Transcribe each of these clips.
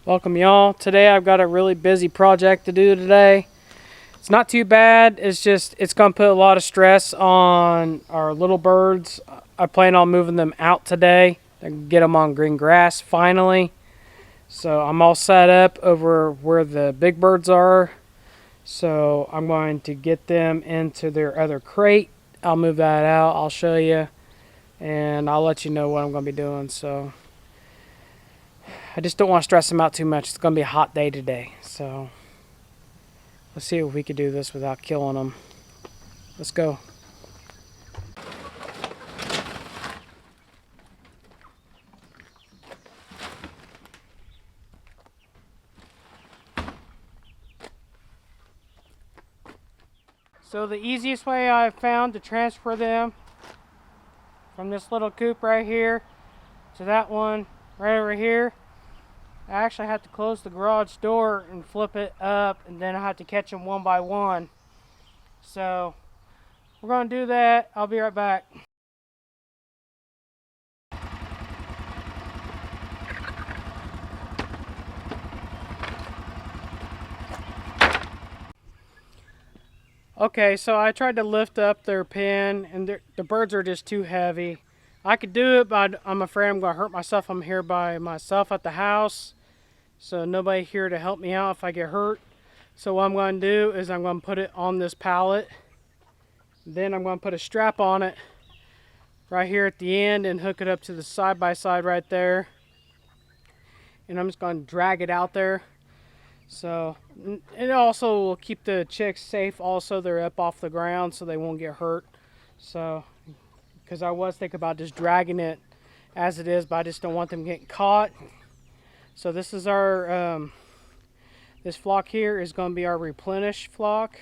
Welcome y'all. Today I've got a really busy project to do today. It's not too bad, it's gonna put a lot of stress on our little birds. I plan on moving them out today and get them on green grass finally. So I'm all set up over where the big birds are. So I'm going to get them into their other crate. I'll move that out, I'll show you, and I'll let you know what I'm gonna be doing. So I just don't want to stress them out too much. It's going to be a hot day today. So let's see if we can do this without killing them. Let's go. So the easiest way I've found to transfer them from this little coop right here to that one right over here, I actually have to close the garage door and flip it up, and then I have to catch them one by one. So we're going to do that. I'll be right back. Okay, so I tried to lift up their pen, and the birds are just too heavy. I could do it, but I'm afraid I'm going to hurt myself. I'm here by myself at the house, so nobody here to help me out if I get hurt. So what I'm going to do is I'm going to put it on this pallet. Then I'm going to put a strap on it right here at the end and hook it up to the side-by-side right there. And I'm just going to drag it out there. So it also will keep the chicks safe. Also, they're up off the ground so they won't get hurt. So, because I was thinking about just dragging it as it is, but I just don't want them getting caught. So this is our, this flock here is going to be our replenish flock,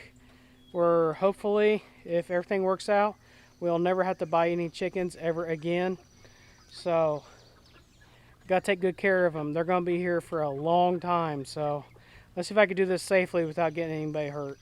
where hopefully, if everything works out, we'll never have to buy any chickens ever again. So, got to take good care of them. They're going to be here for a long time. So, let's see if I can do this safely without getting anybody hurt.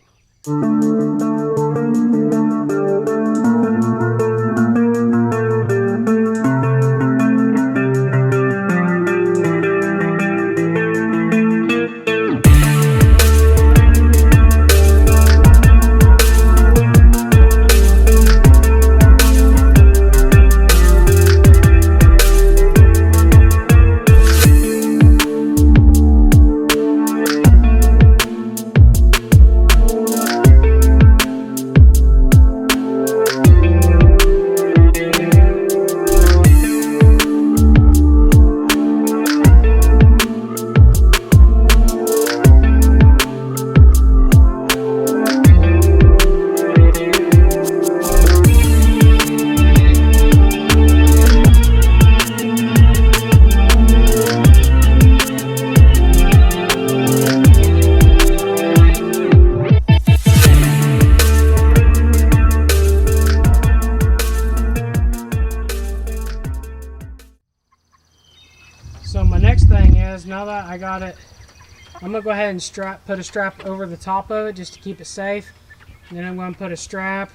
So my next thing is, now that I got it, I'm going to go ahead and put a strap over the top of it just to keep it safe. And then I'm going to put a strap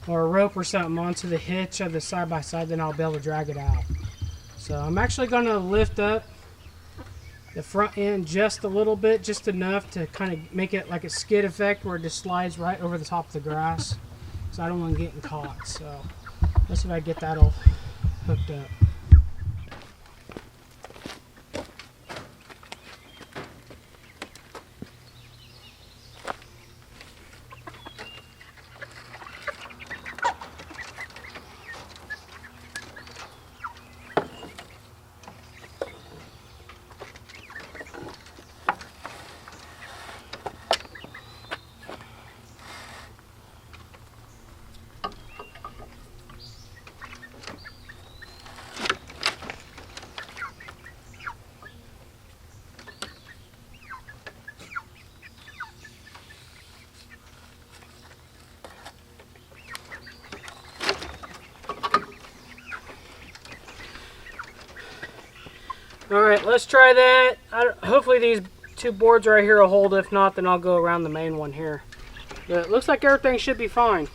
or a rope or something onto the hitch of the side-by-side, then I'll be able to drag it out. So I'm actually going to lift up the front end just a little bit, just enough to kind of make it like a skid effect where it just slides right over the top of the grass. So I don't want to get caught. So let's see if I get that all hooked up. Alright, let's try that. Hopefully these two boards right here will hold. If not, then I'll go around the main one here. But it looks like everything should be fine.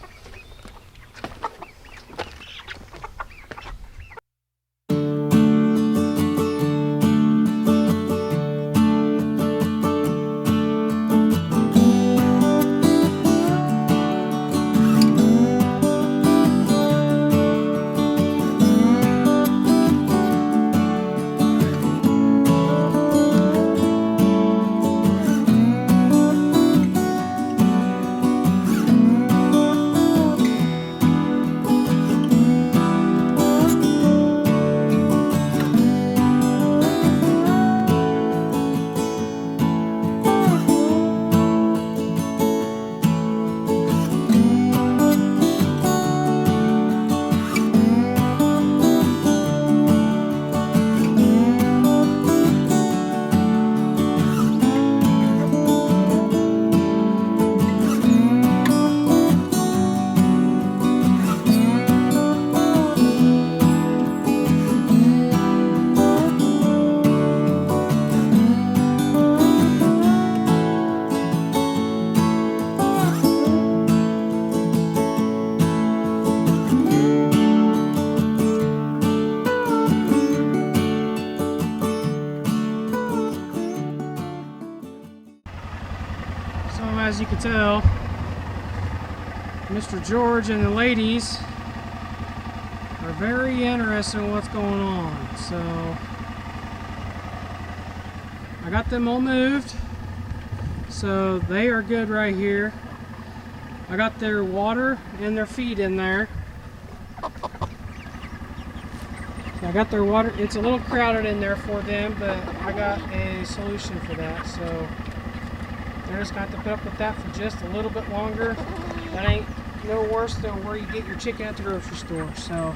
as you can tell, Mr. George and the ladies are very interested in what's going on. So I got them all moved, so they are good right here. I got their water and their feed in there. So I got their water. It's a little crowded in there for them, but I got a solution for that. So they're just going to have to put up with that for just a little bit longer. That ain't no worse than where you get your chicken at the grocery store. So,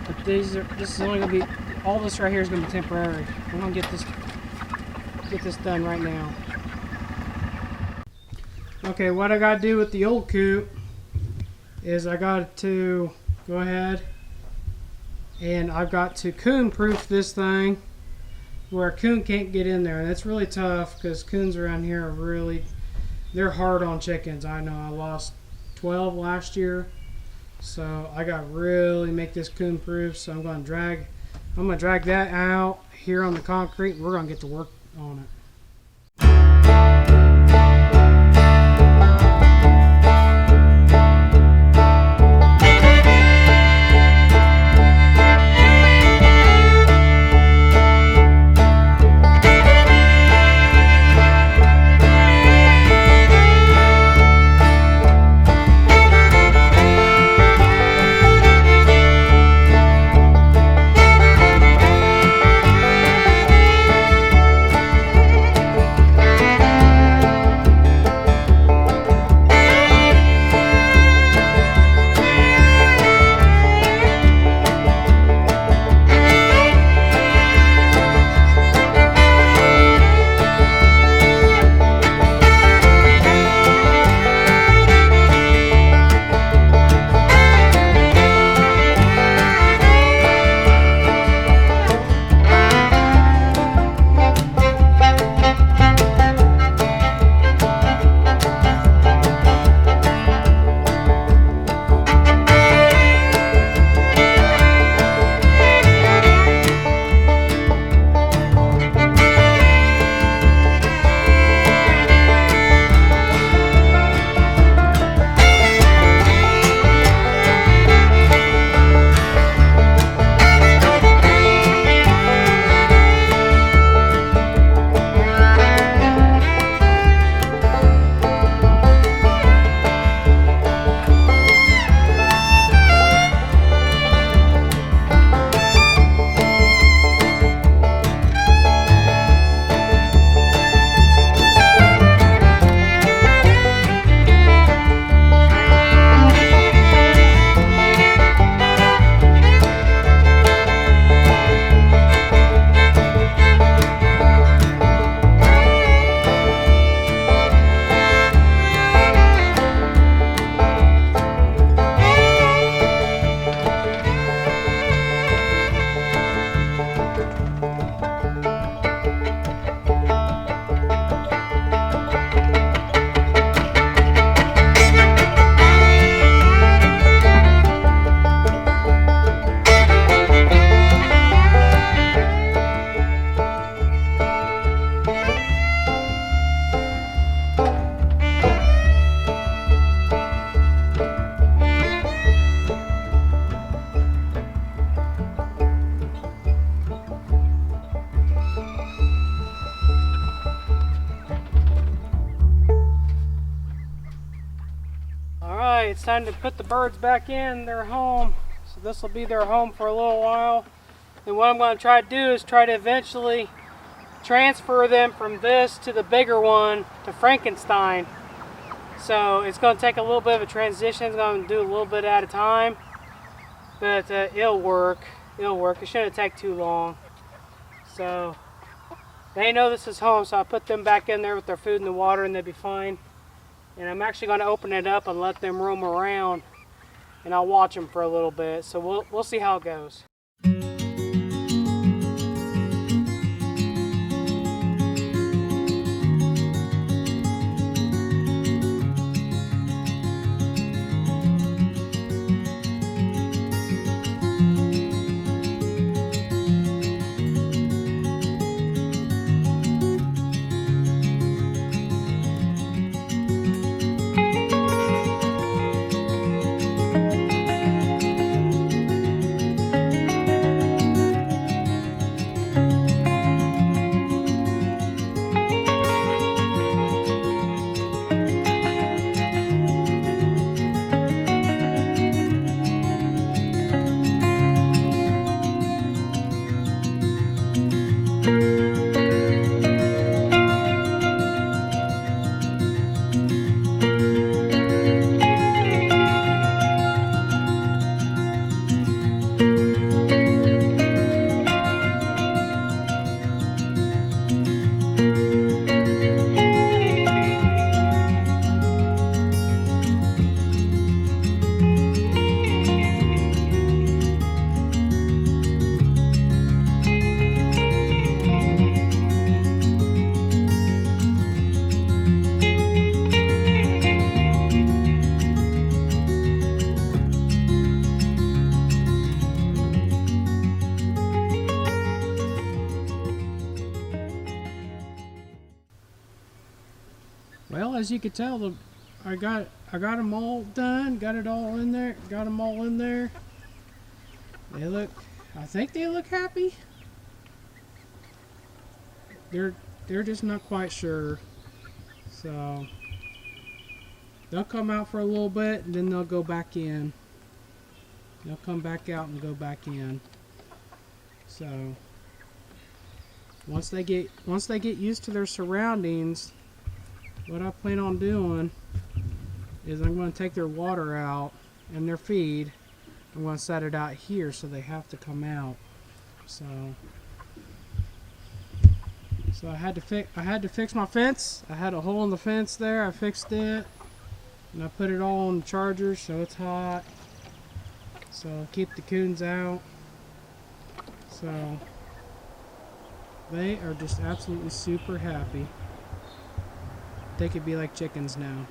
but this is only going to be, all this right here is going to be temporary. We're going to get this done right now. Okay, what I got to do with the old coop is I got to go ahead and I've got to coon proof this thing where a coon can't get in there. And that's really tough because coons around here are they're hard on chickens. I know I lost 12 last year, so I got to really make this coon proof. So I'm going to drag that out here on the concrete. We're going to get to work on it. It's time to put the birds back in their home. So this will be their home for a little while. And what I'm going to try to do is try to eventually transfer them from this to the bigger one to Frankenstein. So it's going to take a little bit of a transition. It's going to do a little bit at a time, but it'll work. It'll work. It shouldn't take too long. So they know this is home, so I put them back in there with their food and the water, and they'll be fine. And I'm actually going to open it up and let them roam around, and I'll watch them for a little bit. So we'll see how it goes. Well, as you can tell, I got them all done. Got it all in there. Got them all in there. They look. I think they look happy. They're just not quite sure. So they'll come out for a little bit and then they'll go back in. They'll come back out and go back in. So once they get used to their surroundings, what I plan on doing is I'm going to take their water out and their feed. I'm going to set it out here so they have to come out. So I had to fix my fence. I had a hole in the fence there. I fixed it, and I put it all on the charger so it's hot. So keep the coons out. So they are just absolutely super happy. They could be like chickens now.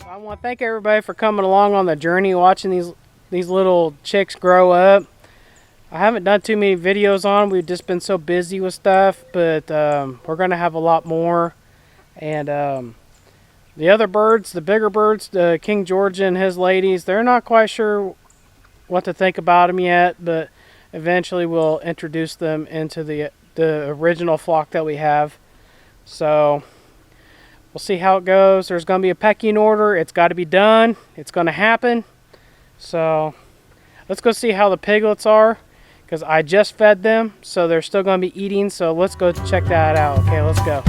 I want to thank everybody for coming along on the journey, watching these little chicks grow up. I haven't done too many videos on them. We've just been so busy with stuff, but we're going to have a lot more. And the other birds, the bigger birds, the King George and his ladies, they're not quite sure what to think about them yet, but eventually we'll introduce them into the original flock that we have. So we'll see how it goes. There's going to be a pecking order. It's got to be done. It's going to happen. So let's go see how the piglets are, because I just fed them, so they're still going to be eating. So let's go check that out. Okay, let's go.